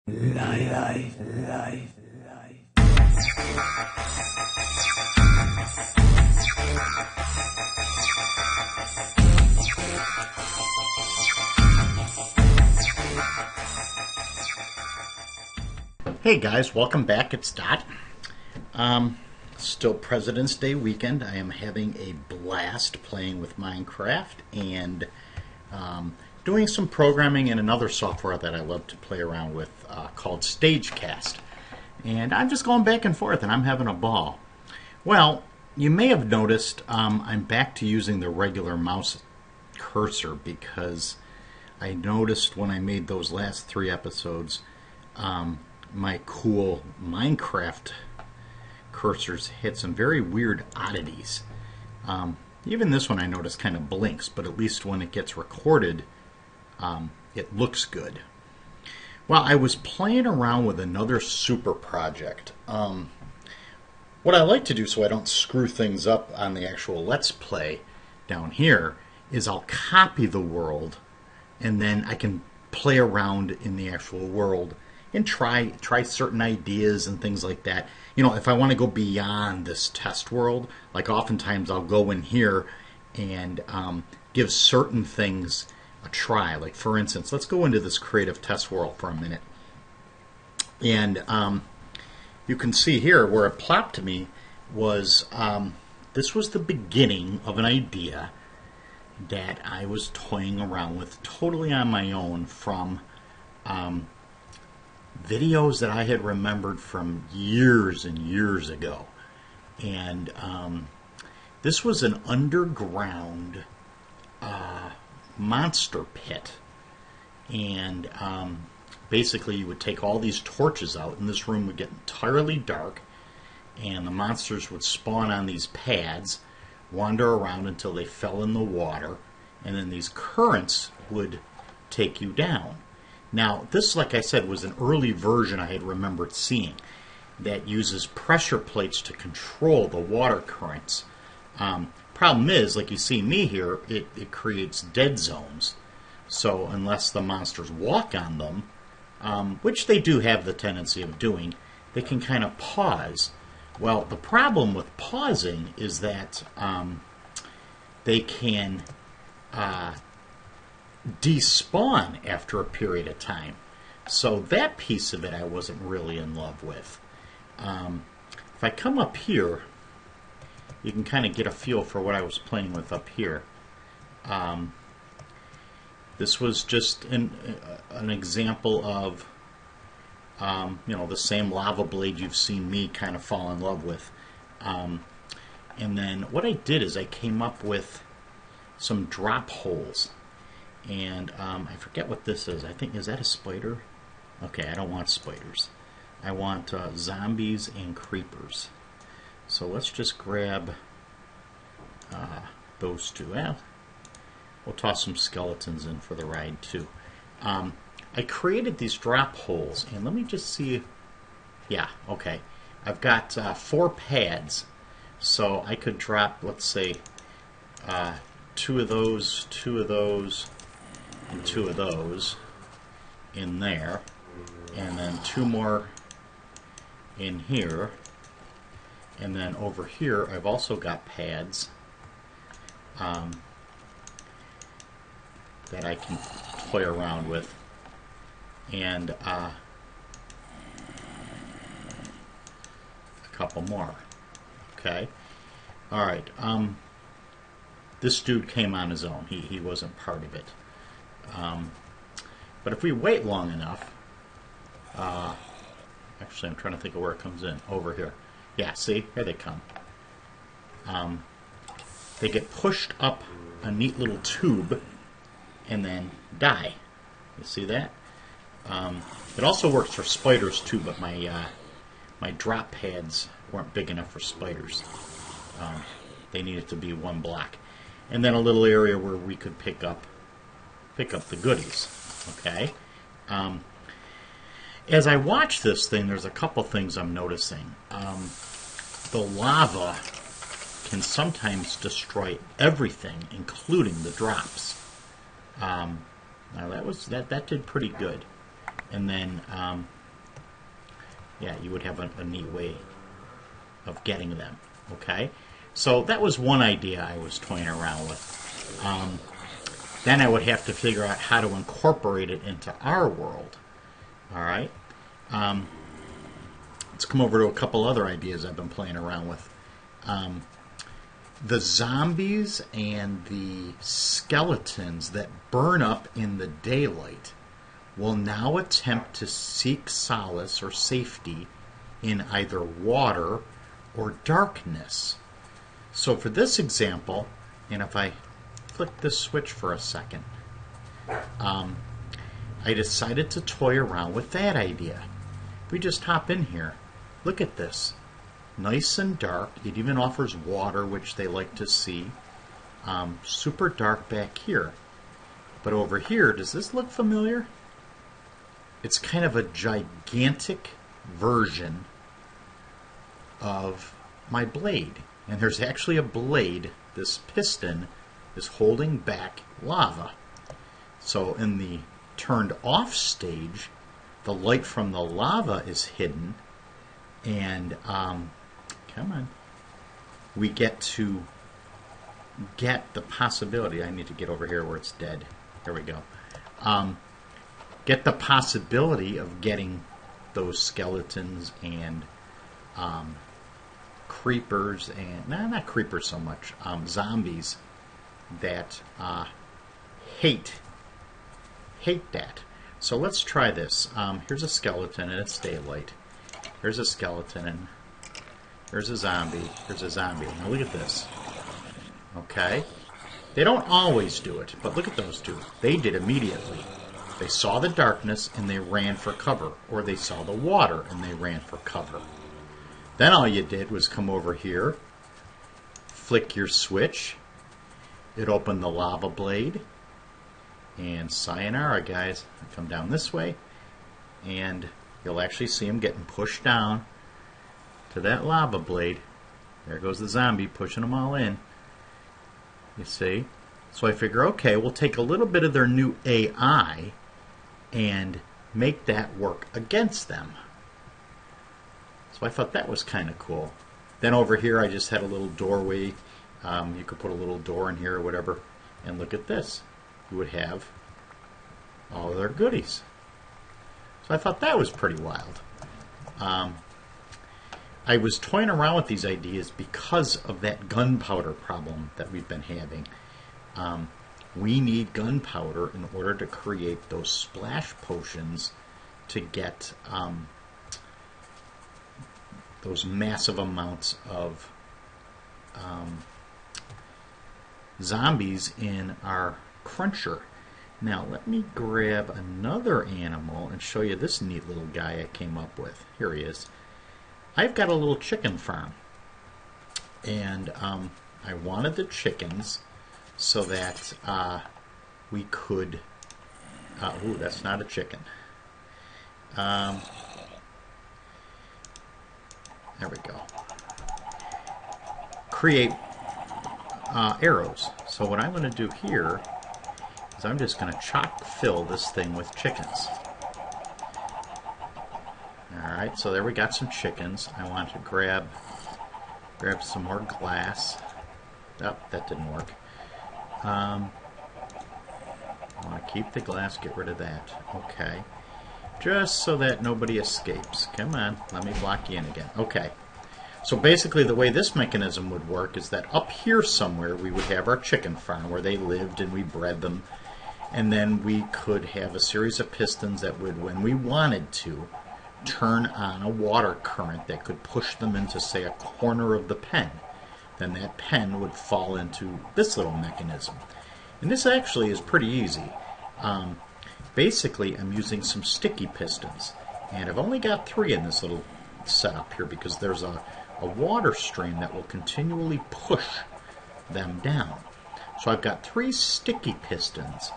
Life. Hey guys, welcome back. It's Dot. Still President's Day weekend. I am having a blast playing with Minecraft and doing some programming in another software that I love to play around with called Stagecast. And I'm just going back and forth and I'm having a ball. Well, you may have noticed I'm back to using the regular mouse cursor because I noticed when I made those last 3 episodes my cool Minecraft cursors hit some very weird oddities. Even this one I noticed kind of blinks, but at least when it gets recorded, it looks good. Well, I was playing around with another super project. What I like to do so I don't screw things up on the actual Let's Play down here is I'll copy the world and then I can play around in the actual world and try certain ideas and things like that. You know, if I want to go beyond this test world, like oftentimes I'll go in here and give certain things a try. Like for instance, let's go into this creative test world for a minute. And you can see here where it plopped to me was, this was the beginning of an idea that I was toying around with totally on my own from videos that I had remembered from years and years ago. And this was an underground monster pit. And basically you would take all these torches out and this room would get entirely dark and the monsters would spawn on these pads, wander around until they fell in the water, and then these currents would take you down. Now, this, like I said, was an early version I had remembered seeing that uses pressure plates to control the water currents. Problem is, like you see me here, it creates dead zones. So unless the monsters walk on them, which they do have the tendency of doing, they can kind of pause. Well, the problem with pausing is that they can despawn after a period of time. So that piece of it I wasn't really in love with. If I come up here, you can kind of get a feel for what I was playing with up here. This was just an example of you know, the same lava blade you've seen me kind of fall in love with. And then what I did is I came up with some drop holes. And I forget what this is. I think, is that a spider? Okay, I don't want spiders. I want zombies and creepers. So let's just grab those two. Well, we'll toss some skeletons in for the ride too. I created these drop holes, and let me just see. Yeah, okay. I've got 4 pads, so I could drop, let's say, 2 of those, 2 of those, and 2 of those in there, and then 2 more in here, and then over here I've also got pads that I can toy around with, and a couple more. Okay, alright, this dude came on his own. He wasn't part of it. But if we wait long enough, actually I'm trying to think of where it comes in. Over here. Yeah, see? Here they come. They get pushed up a neat little tube and then die. You see that? It also works for spiders too, but my drop pads weren't big enough for spiders. They needed to be 1 block. And then a little area where we could pick up the goodies. Okay. As I watch this thing, there's a couple things I'm noticing. The lava can sometimes destroy everything, including the drops. Now that did pretty good. And then, yeah, you would have a neat way of getting them. Okay? So that was one idea I was toying around with. Then I would have to figure out how to incorporate it into our world. All right? Let's come over to a couple other ideas I've been playing around with. The zombies and the skeletons that burn up in the daylight will now attempt to seek solace or safety in either water or darkness. So for this example, and if I flick this switch for a second, I decided to toy around with that idea. If we just hop in here, look at this. Nice and dark. It even offers water, which they like to see. Super dark back here. But over here, does this look familiar? It's kind of a gigantic version of my blade. And there's actually a blade. This piston is holding back lava. So in the turned off stage, the light from the lava is hidden. And, come on, we get to get the possibility. I need to get over here where it's dead. There we go. Get the possibility of getting those skeletons and creepers and not creepers so much, zombies that hate that. So let's try this. Here's a skeleton and it's daylight. Here's a skeleton and there's a zombie. There's a zombie. Now look at this. Okay? They don't always do it, but look at those two. They did immediately. They saw the darkness and they ran for cover. Or they saw the water and they ran for cover. Then all you did was come over here, flick your switch. It opened the lava blade. And sayonara, guys. Come down this way. And you'll actually see them getting pushed down to that lava blade. There goes the zombie pushing them all in. You see? So I figure, okay, we'll take a little bit of their new AI and make that work against them. So I thought that was kind of cool. Then over here I just had a little doorway. You could put a little door in here or whatever. And look at this. You would have all of their goodies. So I thought that was pretty wild. I was toying around with these ideas because of that gunpowder problem that we've been having. We need gunpowder in order to create those splash potions to get those massive amounts of zombies in our cruncher. Now let me grab another animal and show you this neat little guy I came up with. Here he is. I've got a little chicken farm, and I wanted the chickens so that we could ooh, that's not a chicken. There we go. Create arrows. So what I'm going to do here is I'm just going to chock fill this thing with chickens. Alright, so there we got some chickens. I want to grab some more glass. Oh, that didn't work. I want to keep the glass, get rid of that. Okay. Just so that nobody escapes. Come on, let me block you in again. Okay. So basically the way this mechanism would work is that up here somewhere we would have our chicken farm where they lived and we bred them. And then we could have a series of pistons that would, when we wanted to, turn on a water current that could push them into, say, a corner of the pen. Then that pen would fall into this little mechanism. And this actually is pretty easy. Basically, I'm using some sticky pistons. And I've only got 3 in this little setup here because there's a water stream that will continually push them down. So I've got 3 sticky pistons.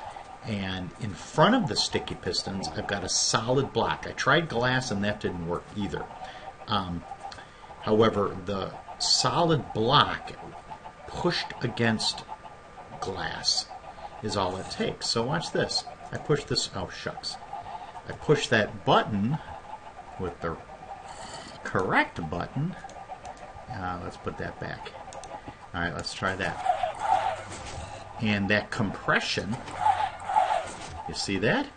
And in front of the sticky pistons, I've got a solid block. I tried glass and that didn't work either. However, the solid block pushed against glass is all it takes. So watch this. I push this, oh shucks. I push that button with the correct button. Let's put that back. Alright, let's try that. And that compression, you see that?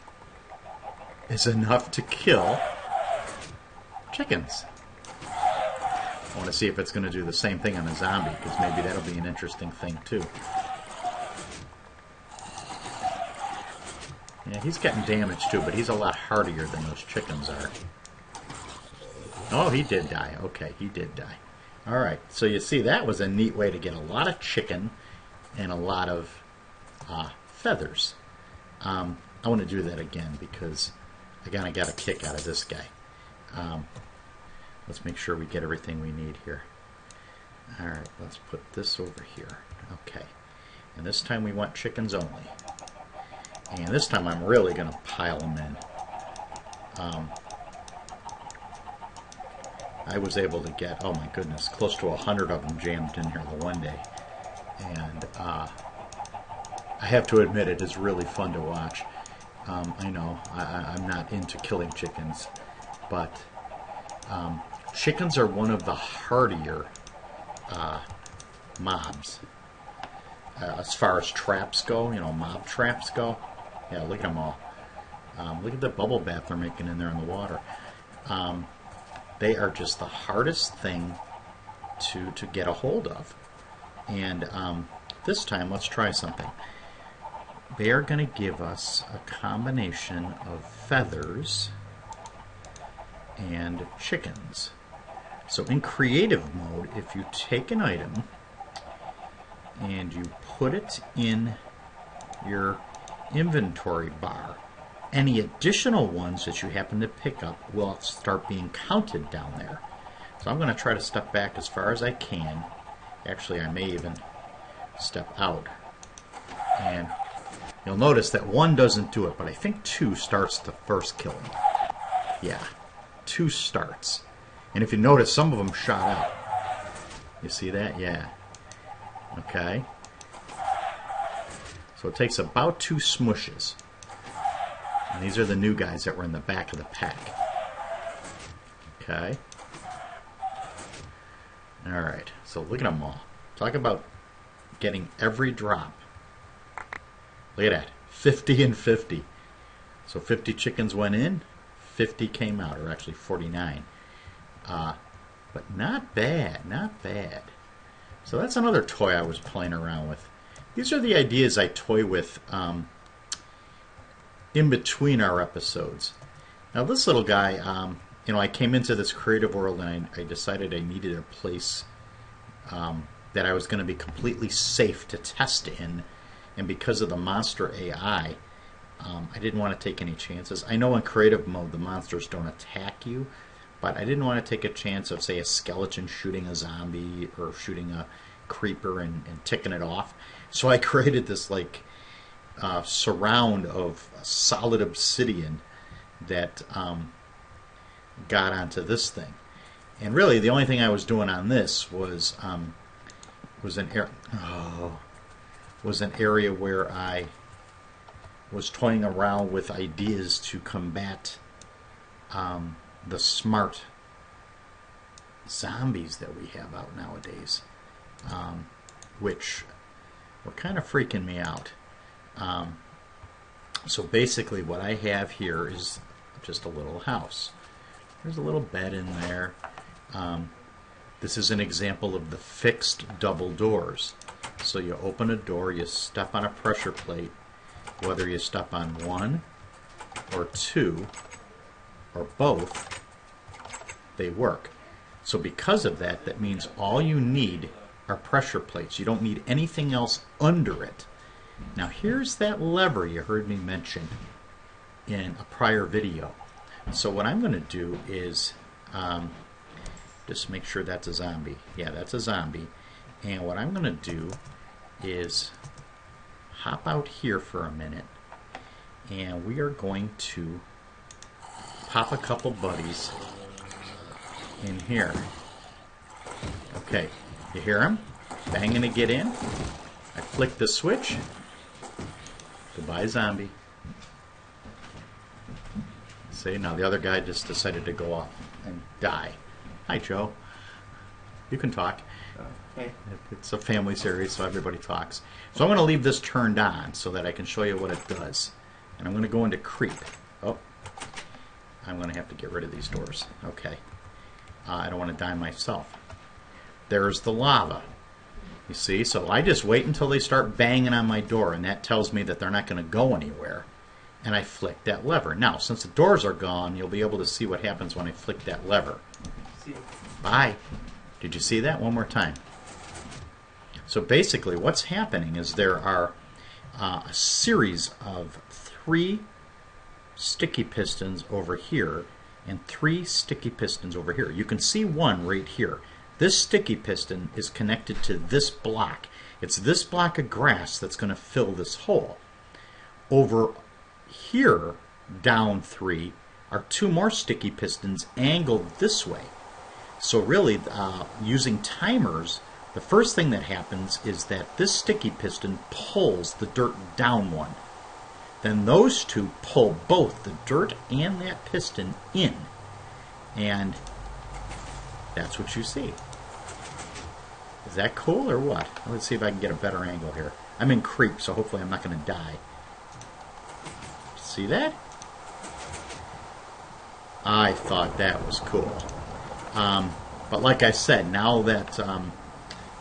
Is enough to kill chickens. I want to see if it's going to do the same thing on a zombie, because maybe that'll be an interesting thing too. Yeah, he's getting damaged too, but he's a lot hardier than those chickens are. Oh, he did die. Okay, he did die. Alright, so you see that was a neat way to get a lot of chicken and a lot of feathers. I want to do that again because I kind of got a kick out of this guy. Let's make sure we get everything we need here. Alright, let's put this over here. Okay, and this time we want chickens only. And this time I'm really going to pile them in. I was able to get, oh my goodness, close to 100 of them jammed in here the one day. And I have to admit it is really fun to watch. I know I'm not into killing chickens, but chickens are one of the hardier mobs. As far as traps go, you know, mob traps go. Yeah, look at them all. Look at the bubble bath they're making in there in the water. They are just the hardest thing to get a hold of. And this time, let's try something. They are going to give us a combination of feathers and chickens. So in creative mode, if you take an item and you put it in your inventory bar, any additional ones that you happen to pick up will start being counted down there. So I'm going to try to step back as far as I can. Actually, I may even step out. And you'll notice that 1 doesn't do it, but I think 2 starts the first killing. Yeah, 2 starts. And if you notice, some of them shot out. You see that? Yeah. Okay. So it takes about 2 smushes. And these are the new guys that were in the back of the pack. Okay. Alright, so look at them all. Talk about getting every drop. Look at that. 50 and 50. So 50 chickens went in, 50 came out, or actually 49. But not bad, not bad. So that's another toy I was playing around with. These are the ideas I toy with in between our episodes. Now this little guy, you know, I came into this creative world and I decided I needed a place that I was going to be completely safe to test in. And because of the monster AI, I didn't want to take any chances. I know in creative mode the monsters don't attack you, but I didn't want to take a chance of, say, a skeleton shooting a zombie or shooting a creeper and ticking it off. So I created this like surround of solid obsidian that got onto this thing. And really, the only thing I was doing on this was an area where I was toying around with ideas to combat the smart zombies that we have out nowadays, which were kind of freaking me out. So basically what I have here is just a little house. There's a little bed in there. This is an example of the fixed double doors. So you open a door, you step on a pressure plate, whether you step on 1 or 2 or both, they work. So because of that, that means all you need are pressure plates. You don't need anything else under it. Now here's that lever you heard me mention in a prior video. So what I'm going to do is just make sure that's a zombie. Yeah, that's a zombie. And what I'm going to do is hop out here for a minute, and we are going to pop a couple buddies in here. Okay, you hear them banging to get in? I flick the switch. Goodbye, zombie. See, now the other guy just decided to go off and die. Hi, Joe. You can talk. Hey. It's a family series, so everybody talks. So I'm going to leave this turned on so that I can show you what it does. And I'm going to go into creep. Oh, I'm going to have to get rid of these doors. Okay. I don't want to die myself. There's the lava. You see? So I just wait until they start banging on my door, and that tells me that they're not going to go anywhere. And I flick that lever. Now, since the doors are gone, you'll be able to see what happens when I flick that lever. See. Bye. Did you see that? One more time. So basically what's happening is there are a series of 3 sticky pistons over here and 3 sticky pistons over here. You can see one right here. This sticky piston is connected to this block. It's this block of grass that's going to fill this hole. Over here, down 3, are 2 more sticky pistons angled this way. So really, using timers, the first thing that happens is that this sticky piston pulls the dirt down one. Then those 2 pull both the dirt and that piston in. And that's what you see. Is that cool or what? Let's see if I can get a better angle here. I'm in creep, so hopefully I'm not going to die. See that? I thought that was cool. But like I said, now that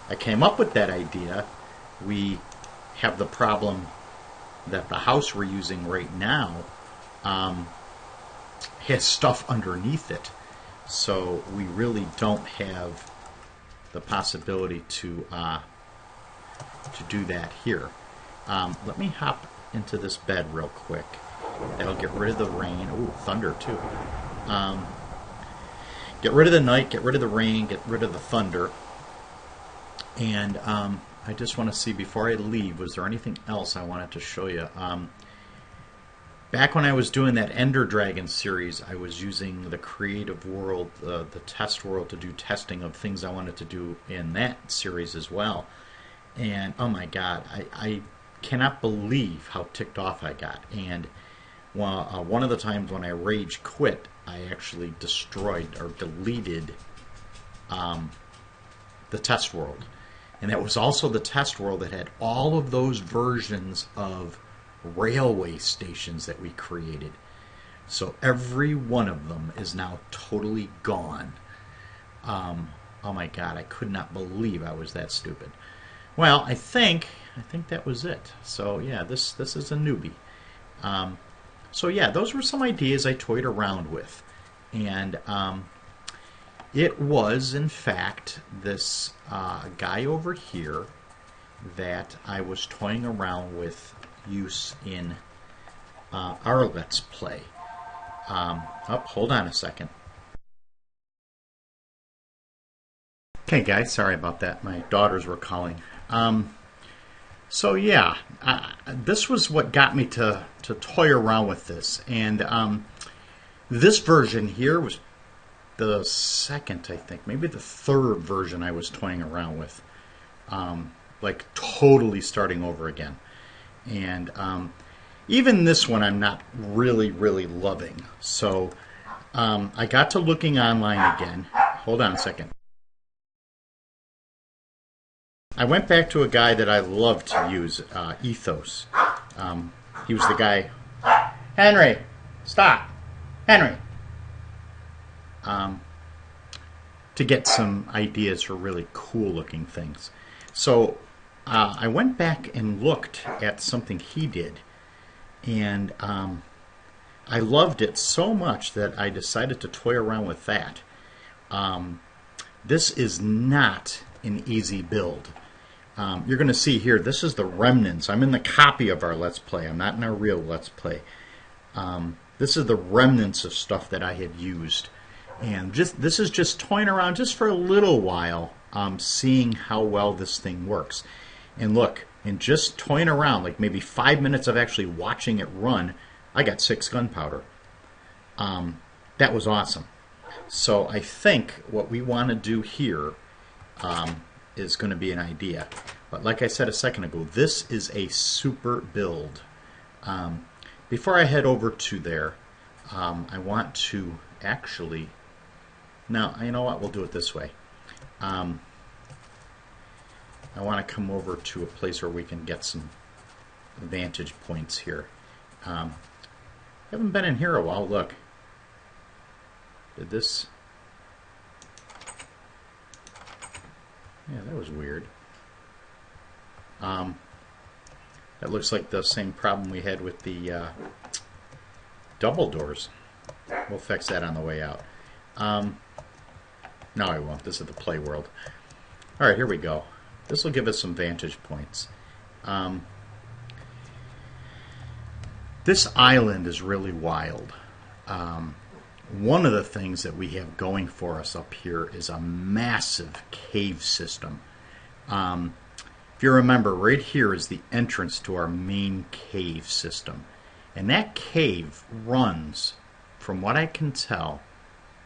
I came up with that idea, we have the problem that the house we're using right now has stuff underneath it. So we really don't have the possibility to do that here. Let me hop into this bed real quick. That'll get rid of the rain. Ooh, thunder too. Get rid of the night, get rid of the rain, get rid of the thunder. And I just want to see, before I leave, was there anything else I wanted to show you? Back when I was doing that Enderdragon series, I was using the creative world, the test world, to do testing of things I wanted to do in that series as well. And oh my god, I cannot believe how ticked off I got. And one of the times when I rage quit, I actually destroyed or deleted the test world. And that was also the test world that had all of those versions of railway stations that we created. So every one of them is now totally gone. Oh my god, I could not believe I was that stupid. Well, I think that was it. So yeah, this is a newbie. So yeah, those were some ideas I toyed around with. And it was, in fact, this guy over here that I was toying around with use in our Let's Play. Hold on a second. Okay, guys, sorry about that. My daughters were calling. So yeah, this was what got me to toy around with this. And this version here was the second, I think, maybe the third version I was toying around with. Like totally starting over again. And even this one I'm not really loving. So I got to looking online again. Hold on a second. I went back to a guy that I love to use, Ethos. He was the guy. Henry, stop. Henry. To get some ideas for really cool looking things. So I went back and looked at something he did, and I loved it so much that I decided to toy around with that. This is not an easy build. You're going to see here, this is the remnants. I'm in the copy of our Let's Play. I'm not in our real Let's Play. This is the remnants of stuff that I had used. And this is just toying around just for a little while, seeing how well this thing works. And look, in just toying around, like maybe 5 minutes of actually watching it run, I got 6 gunpowder. That was awesome. So I think what we want to do here is going to be an idea. But like I said a second ago, this is a super build. Before I head over to there, I want to actually... No, you know what? We'll do it this way. I want to come over to a place where we can get some vantage points here. Haven't been in here a while. Look. Did this... Yeah, that was weird. That looks like the same problem we had with the double doors. We'll fix that on the way out. No, I won't. This is the play world. Alright, here we go. This will give us some vantage points. This island is really wild. One of the things that we have going for us up here is a massive cave system. If you remember, right here is the entrance to our main cave system. And that cave runs, from what I can tell,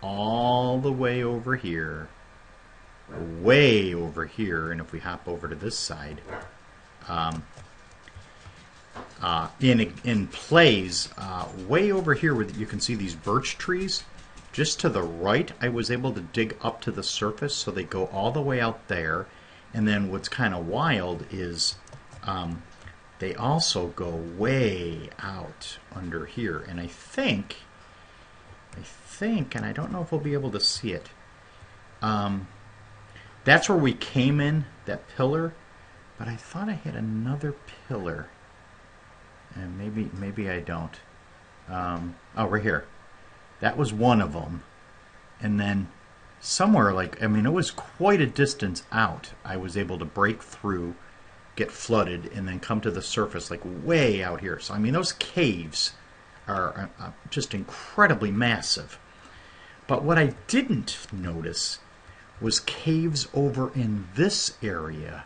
all the way over here, way over here, and if we hop over to this side, in plays way over here where you can see these birch trees. Just to the right, I was able to dig up to the surface, so they go all the way out there. And then what's kind of wild is they also go way out under here. And I think, and I don't know if we'll be able to see it, that's where we came in, that pillar. But I thought I had another pillar. And maybe I don't. Oh, right here. That was one of them. And then somewhere, like, I mean, it was quite a distance out. I was able to break through, get flooded, and then come to the surface, like way out here. So, I mean, those caves are just incredibly massive. But what I didn't notice was caves over in this area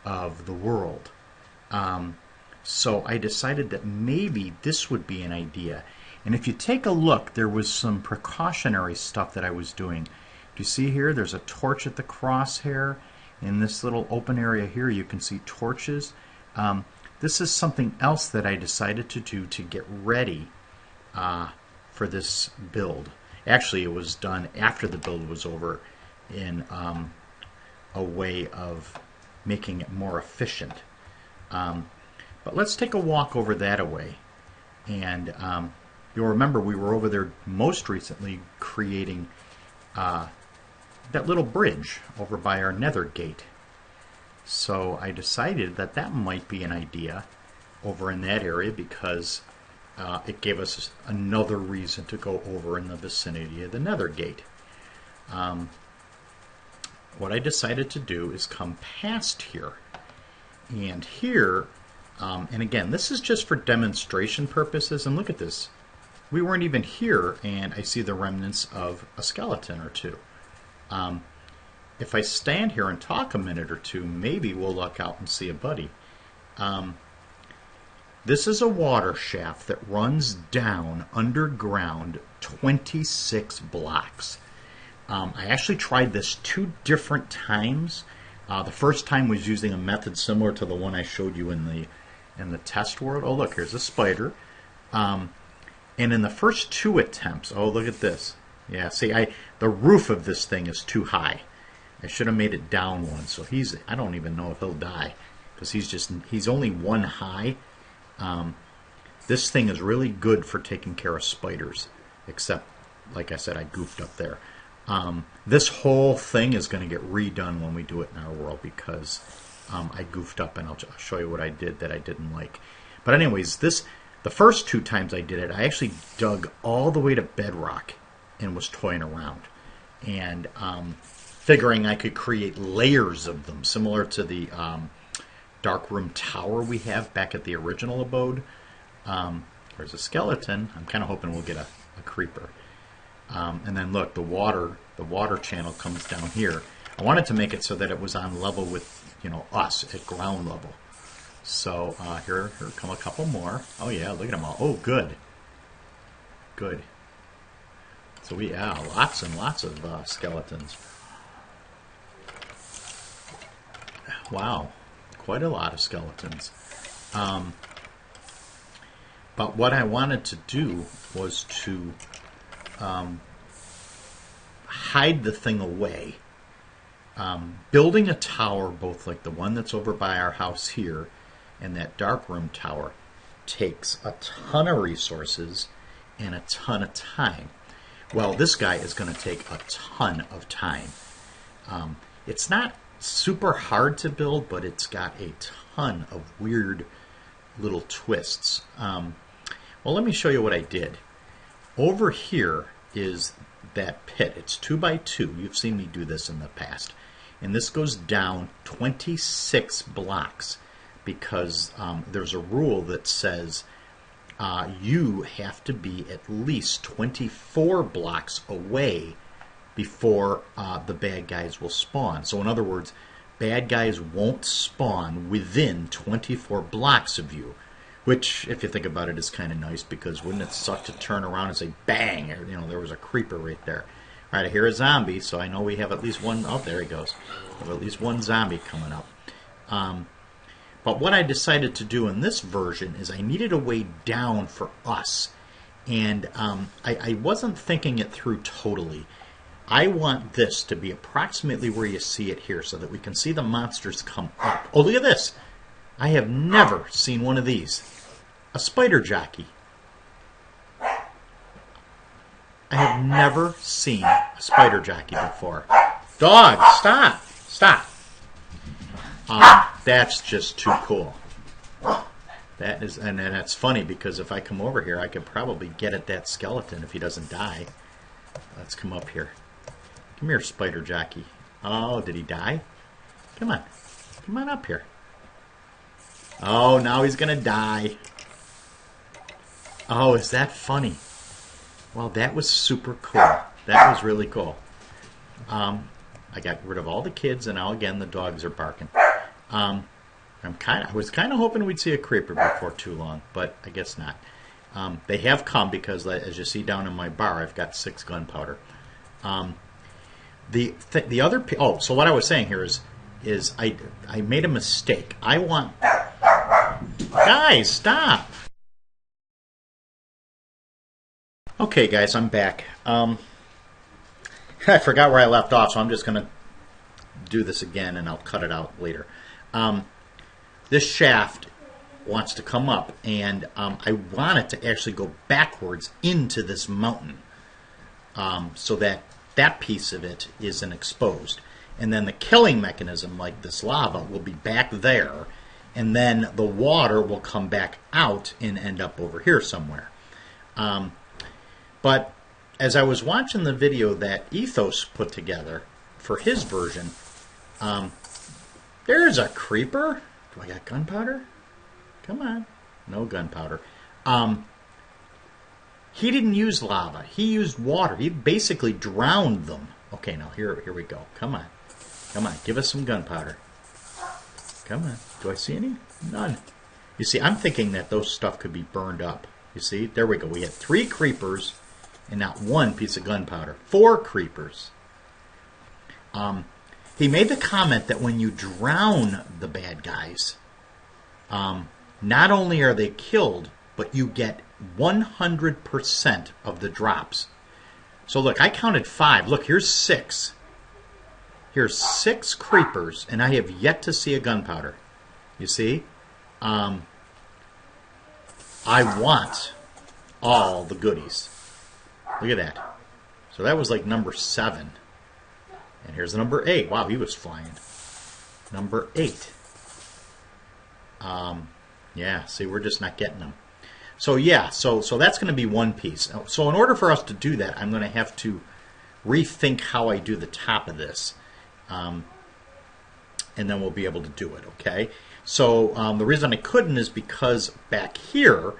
of the world. So I decided that maybe this would be an idea. And if you take a look, there was some precautionary stuff that I was doing. Do you see here? There's a torch at the crosshair. In this little open area here, you can see torches. This is something else that I decided to do to get ready for this build. Actually, it was done after the build was over in a way of making it more efficient. But let's take a walk over that way. And you'll remember we were over there most recently creating that little bridge over by our nether gate. So I decided that that might be an idea over in that area because it gave us another reason to go over in the vicinity of the nether gate. What I decided to do is come past here. And here, and again, this is just for demonstration purposes, and look at this. We weren't even here, and I see the remnants of a skeleton or two. If I stand here and talk a minute or two, maybe we'll look out and see a buddy. This is a water shaft that runs down underground 26 blocks. I actually tried this 2 different times. The first time was using a method similar to the one I showed you in the test world. Oh, look, here's a spider. And in the first 2 attempts, oh, look at this. Yeah, see, the roof of this thing is too high. I should have made it down one. So I don't even know if he'll die because he's only 1 high. This thing is really good for taking care of spiders, except, like I said, I goofed up there. This whole thing is going to get redone when we do it in our world because I goofed up, and I'll show you what I did that I didn't like. But anyways, the first 2 times I did it, I actually dug all the way to bedrock and was toying around. And figuring I could create layers of them, similar to the darkroom tower we have back at the original abode. There's a skeleton. I'm kind of hoping we'll get a creeper. And then look, the water channel comes down here. I wanted to make it so that it was on level with, us at ground level. So here come a couple more. Oh yeah, look at them all. Oh, good. Good. So lots and lots of skeletons. Wow, quite a lot of skeletons. But what I wanted to do was to hide the thing away. Building a tower, both like the one that's over by our house here and that darkroom tower, takes a ton of resources and a ton of time. Well, this guy is going to take a ton of time. It's not super hard to build, but it's got a ton of weird little twists. Well, let me show you what I did. Over here is that pit. It's 2 by 2. You've seen me do this in the past. And this goes down 26 blocks because there's a rule that says you have to be at least 24 blocks away before the bad guys will spawn. So in other words, bad guys won't spawn within 24 blocks of you, which, if you think about it, is kind of nice, because wouldn't it suck to turn around and say, bang, you know, there was a creeper right there. All right, I hear a zombie, so I know we have at least one. Oh, there he goes. We have at least one zombie coming up. But what I decided to do in this version is I needed a way down for us. And I wasn't thinking it through totally. I want this to be approximately where you see it here so that we can see the monsters come up. Oh, look at this. I have never seen one of these. A spider jockey. I have never seen a spider jockey before. Dog, stop. Stop. That's just too cool. That is, and that's funny because if I come over here, I could probably get at that skeleton if he doesn't die. Let's come up here. Come here, spider jockey. Oh, did he die? Come on. Come on up here. Oh, now he's going to die. Oh, is that funny? Well, that was super cool. That was really cool. I got rid of all the kids, and now again the dogs are barking. I was kind of hoping we'd see a creeper before too long, but I guess not. They have come because, as you see down in my bar, I've got 6 gunpowder. The other so what I was saying here is I made a mistake. I want guys stop. Okay, guys, I'm back. I forgot where I left off, so I'm just going to do this again, and I'll cut it out later. This shaft wants to come up, and I want it to actually go backwards into this mountain so that that piece of it isn't exposed. And then the killing mechanism, like this lava, will be back there, and then the water will come back out and end up over here somewhere. But as I was watching the video that Ethos put together for his version, there's a creeper. Do I got gunpowder? Come on. No gunpowder. He didn't use lava. He used water. He basically drowned them. Okay, now here we go. Come on. Come on. Give us some gunpowder. Come on. Do I see any? None. You see, I'm thinking that those stuff could be burned up. You see? There we go. We had 3 creepers and not 1 piece of gunpowder. 4 creepers. He made the comment that when you drown the bad guys, not only are they killed, but you get 100% of the drops. So look, I counted 5. Look, here's 6. Here's 6 creepers, and I have yet to see a gunpowder. You see? I want all the goodies. Look at that. So that was like number 7. And here's number 8. Wow, he was flying. Number 8. Yeah, see, we're just not getting them. So yeah, so that's going to be 1 piece. So in order for us to do that, I'm going to have to rethink how I do the top of this. And then we'll be able to do it, okay? So the reason I couldn't is because back here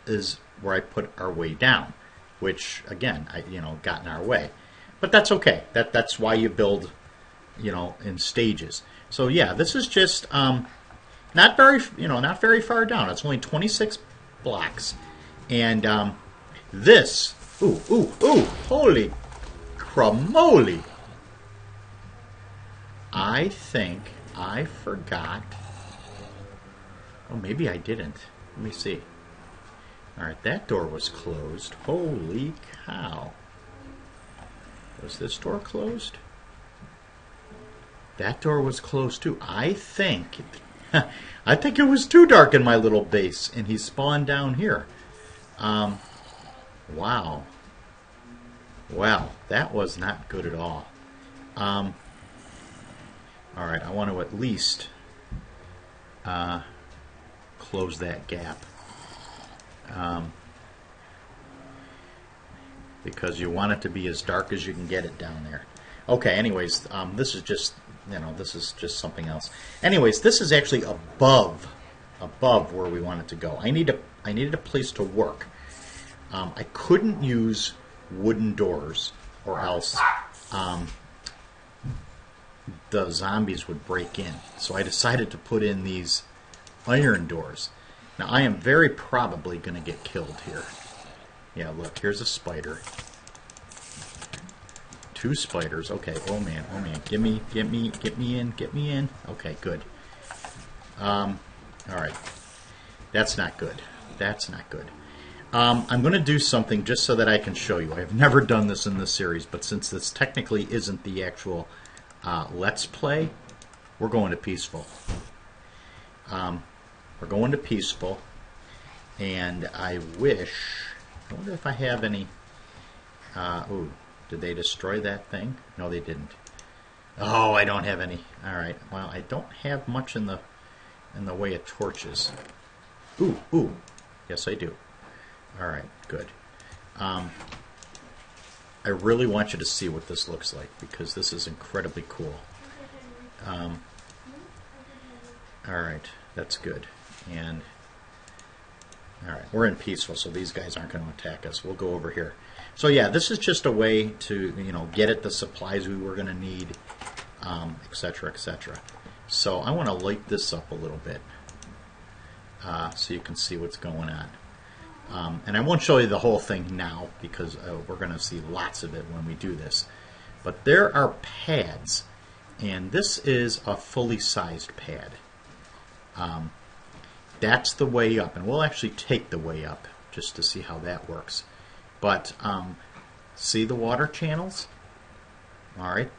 is where I put our way down, which, again, got in our way. But that's okay. That's why you build, in stages. So yeah, this is just not very far down. It's only 26 blocks, and this, ooh, holy cramoly! I think I forgot. Oh, maybe I didn't. Let me see. Alright, that door was closed. Holy cow. Was this door closed? That door was closed too. I think it was too dark in my little base, and he spawned down here. Wow. Well, that was not good at all. Alright, I want to at least close that gap. Because you want it to be as dark as you can get it down there. Okay, anyways, this is just, this is just something else. Anyways, this is actually above where we want it to go. I needed a place to work. I couldn't use wooden doors, or else the zombies would break in. So I decided to put in these iron doors. Now I am very probably going to get killed here. Yeah, look, here's a spider. 2 spiders. Okay, oh man, get me in. Okay, good. Alright. That's not good. That's not good. I'm going to do something just so that I can show you. I have never done this in this series, but since this technically isn't the actual Let's Play, we're going to peaceful. We're going to peaceful, and I wonder if I have any... ooh, did they destroy that thing? No, they didn't. Oh, I don't have any. Alright, well, I don't have much in the way of torches. Ooh, yes I do. Alright, good. I really want you to see what this looks like, because this is incredibly cool. Alright, that's good. And alright, we're in peaceful, so these guys aren't going to attack us. We'll go over here. So yeah, this is just a way to, get at the supplies we were going to need, etc., etc. So I want to light this up a little bit so you can see what's going on. And I won't show you the whole thing now, because we're going to see lots of it when we do this. But there are pads, and this is a fully sized pad. That's the way up, and we'll actually take the way up just to see how that works. But see the water channels? Alright.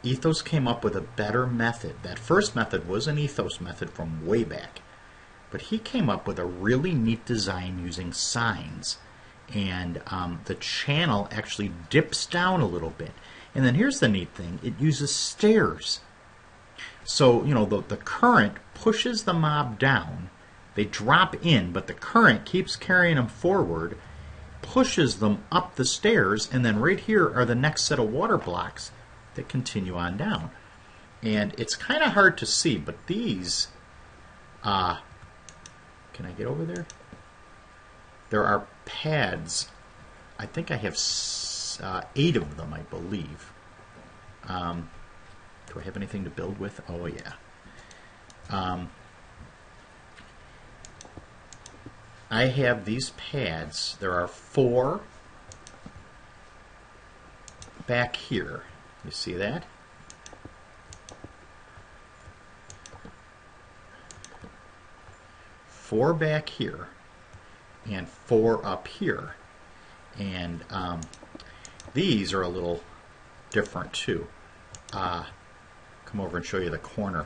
Ethos came up with a better method. That first method was an Ethos method from way back. But he came up with a really neat design using signs. And the channel actually dips down a little bit. And then here's the neat thing. It uses stairs. So, the current pushes the mob down. They drop in, but the current keeps carrying them forward, pushes them up the stairs, and then right here are the next set of water blocks that continue on down. And it's kind of hard to see, but these... can I get over there? There are pads. I think I have 8 of them, I believe. Do I have anything to build with? Oh, yeah. I have these pads. There are 4 back here. You see that? Four back here and 4 up here, and these are a little different too. Come over and show you the corner.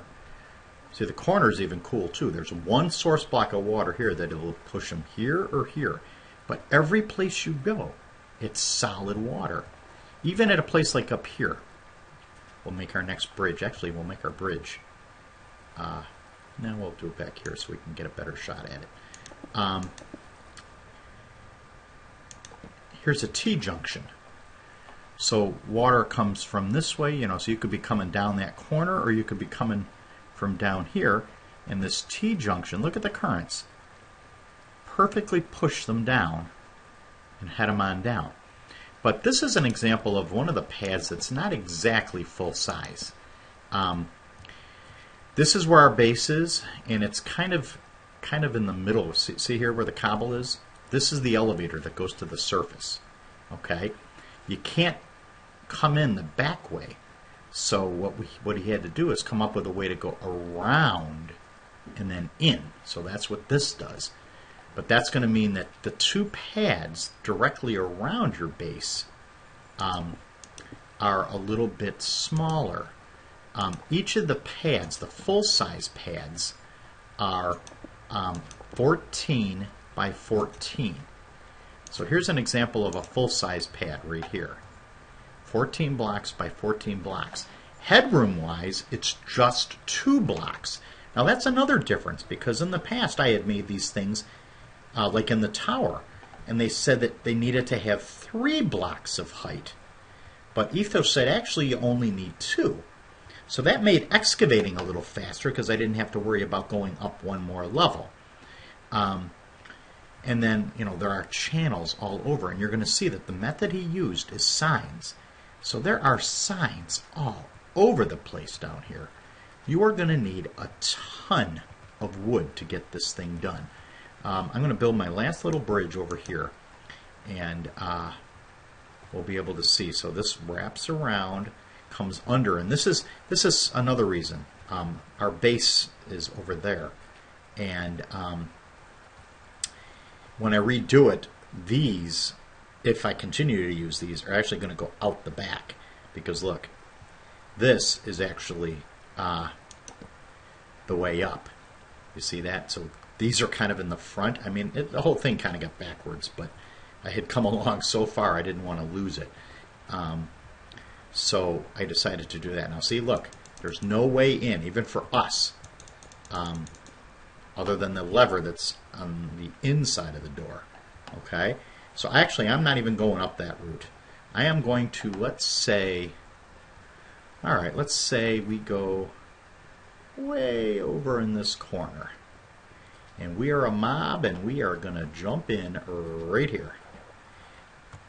See, the corner is even cool too. There's one source block of water here that it will push them here or here, but every place you go, it's solid water. Even at a place like up here, we'll make our next bridge. Actually, we'll make our bridge. Now we'll do it back here so we can get a better shot at it. Here's a T-junction. So water comes from this way, so you could be coming down that corner, or you could be coming from down here. And this T-junction, look at the currents, perfectly push them down and head them on down. But this is an example of one of the pads that's not exactly full size. This is where our base is, and it's kind of in the middle. See here where the cobble is? This is the elevator that goes to the surface. Okay? You can't come in the back way. So what he had to do is come up with a way to go around and then in. So that's what this does. But that's going to mean that the two pads directly around your base are a little bit smaller. Each of the pads, the full-size pads, are 14 by 14. So here's an example of a full-size pad right here. 14 blocks by 14 blocks. Headroom-wise, it's just 2 blocks. Now that's another difference, because in the past I had made these things like in the tower, and they said that they needed to have 3 blocks of height. But Ethos said actually you only need 2. So that made excavating a little faster because I didn't have to worry about going up one more level. And then, you know, there are channels all over, and you're going to see that the method he used is signs. So there are signs all over the place down here. You are going to need a ton of wood to get this thing done. I'm going to build my last little bridge over here, and we'll be able to see. So this wraps around, comes under, and this is another reason. Our base is over there, and when I redo it, these, if I continue to use these, are actually going to go out the back, because look, this is actually the way up. You see that? So these are kind of in the front. I mean, the whole thing kind of got backwards, but I had come along so far I didn't want to lose it. So I decided to do that. Now see, look, there's no way in, even for us, other than the lever that's on the inside of the door. Okay? So actually, I'm not even going up that route. I am going to, let's say, alright, let's say we go way over in this corner. And we are a mob, and we are going to jump in right here.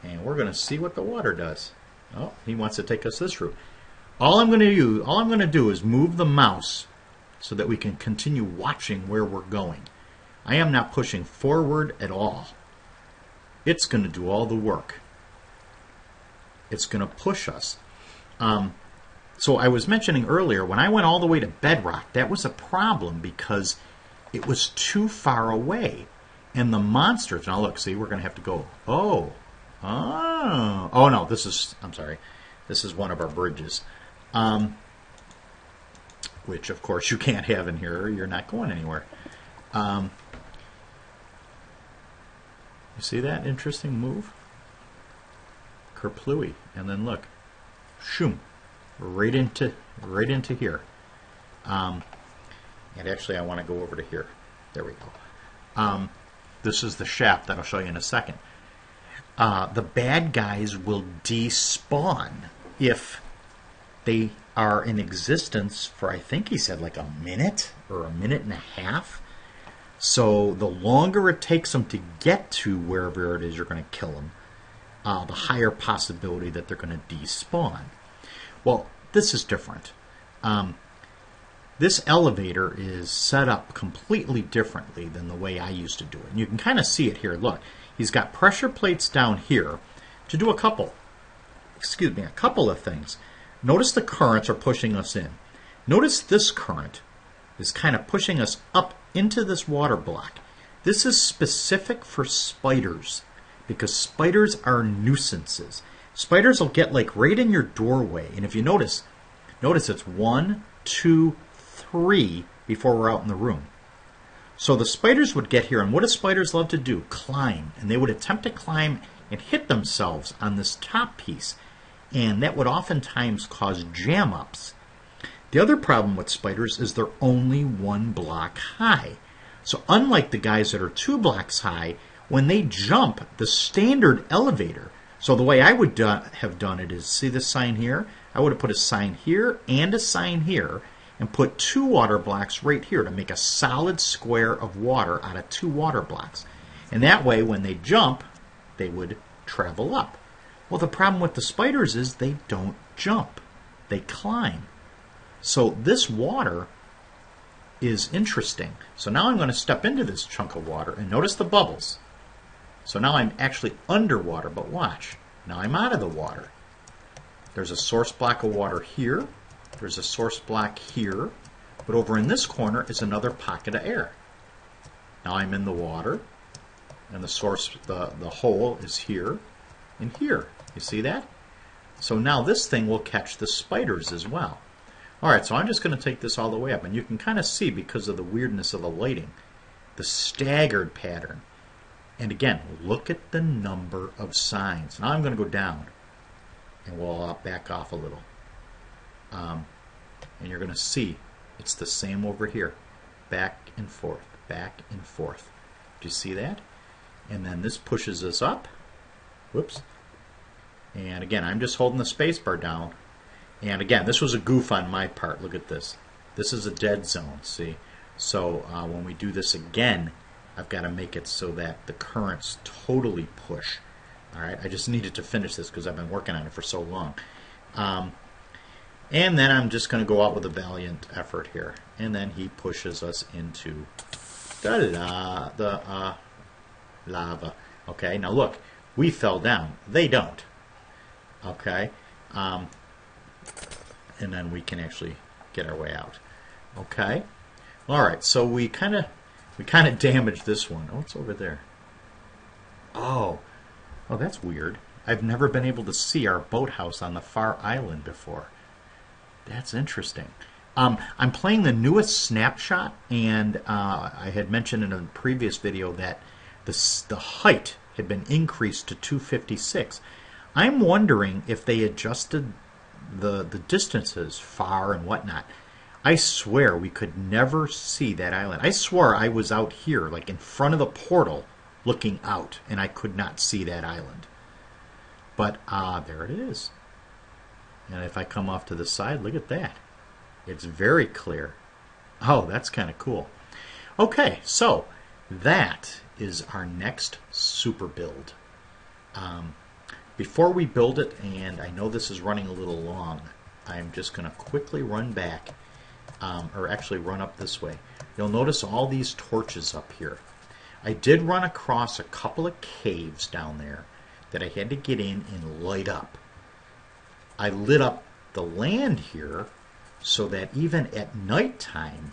And we're going to see what the water does. Oh, he wants to take us this route. All I'm going to do is move the mouse so that we can continue watching where we're going. I am not pushing forward at all. It's going to do all the work. It's going to push us. So I was mentioning earlier, when I went all the way to bedrock, that was a problem because it was too far away. And the monsters, now look, see, we're going to have to go, oh no, this is, I'm sorry, this is one of our bridges. Which, of course, you can't have in here. You're not going anywhere. You see that interesting move? Kerplooey. And then look. Shoom. Right into here. And actually, I want to go over to here. There we go. This is the shaft that I'll show you in a second. The bad guys will despawn if they are in existence for, I think he said, like a minute or a minute and a half. So the longer it takes them to get to wherever it is you're going to kill them, the higher possibility that they're going to despawn. Well, this is different. This elevator is set up completely differently than the way I used to do it. And you can kind of see it here. Look, he's got pressure plates down here to do a couple of things. Notice the currents are pushing us in. Notice this current is kind of pushing us up into this water block. This is specific for spiders because spiders are nuisances. Spiders will get like right in your doorway, and if you notice it's 1, 2, 3 before we're out in the room. So the spiders would get here, and what do spiders love to do? Climb. And they would attempt to climb and hit themselves on this top piece. And that would oftentimes cause jam-ups. The other problem with spiders is they're only 1 block high. So unlike the guys that are 2 blocks high, when they jump, the standard elevator, so the way I would have done it is, see this sign here? I would have put a sign here and a sign here, and put 2 water blocks right here to make a solid square of water out of 2 water blocks. And that way, when they jump, they would travel up. Well, the problem with the spiders is they don't jump. They climb. So this water is interesting. So now I'm going to step into this chunk of water, and notice the bubbles. So now I'm actually underwater, but watch. Now I'm out of the water. There's a source block of water here. There's a source block here, but over in this corner is another pocket of air. Now I'm in the water, And the source, the hole is here and here. You see that? So now this thing will catch the spiders as well. Alright, so I'm just going to take this all the way up. And you can kind of see, because of the weirdness of the lighting, the staggered pattern. And again, look at the number of signs. Now I'm going to go down. And we'll back off a little. And you're going to see it's the same over here. Back and forth, back and forth. Do you see that? And then this pushes us up. Whoops. And again, I'm just holding the space bar down. And again, this was a goof on my part. Look at this. This is a dead zone, see? So when we do this again, I've got to make it so that the currents totally push. All right, I just needed to finish this because I've been working on it for so long. And then I'm just going to go out with a valiant effort here. And then he pushes us into the lava. Okay, now look, we fell down. They don't. Okay, and then we can actually get our way out. Okay, all right. So we kind of damaged this one. Oh, it's over there. Oh, that's weird. I've never been able to see our boathouse on the far island before. That's interesting. I'm playing the newest snapshot, and I had mentioned in a previous video that the height had been increased to 256. I'm wondering if they adjusted the distances far and whatnot. I swear we could never see that island. I swore I was out here, like in front of the portal, looking out, and I could not see that island. But there it is. And if I come off to the side, look at that. It's very clear. Oh, that's kind of cool. Okay, so that is our next super build. Before we build it, and I know this is running a little long, I'm just going to quickly run back, or actually run up this way. You'll notice all these torches up here. I did run across a couple of caves down there that I had to get in and light up. I lit up the land here so that even at nighttime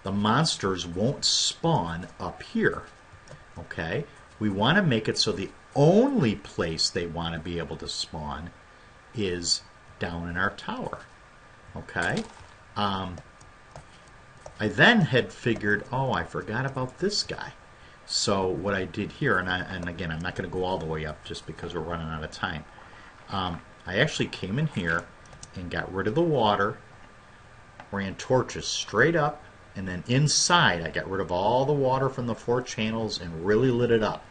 the monsters won't spawn up here. Okay? We want to make it so the only place they want to be able to spawn is down in our tower. Okay? I then had figured, oh, I forgot about this guy. So what I did here, and again, I'm not going to go all the way up just because we're running out of time. I actually came in here and got rid of the water, ran torches straight up, and then inside I got rid of all the water from the 4 channels and really lit it up.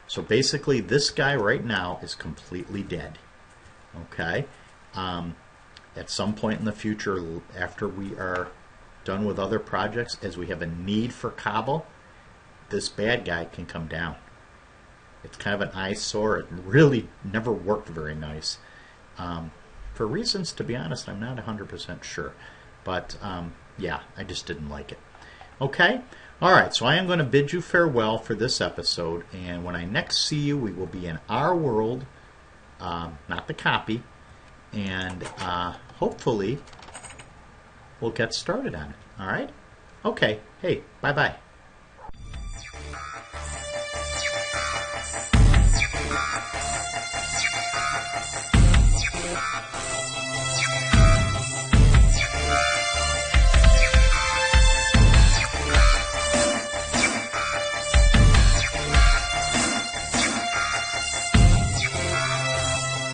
So basically this guy right now is completely dead. Okay? At some point in the future, after we are done with other projects, as we have a need for cobble, this bad guy can come down. It's kind of an eyesore. It really never worked very nice. For reasons, to be honest, I'm not 100% sure. But, yeah, I just didn't like it. Okay? Alright, so I am going to bid you farewell for this episode. And when I next see you, we will be in our world, not the copy. And hopefully, we'll get started on it. Alright? Okay. Hey, bye-bye.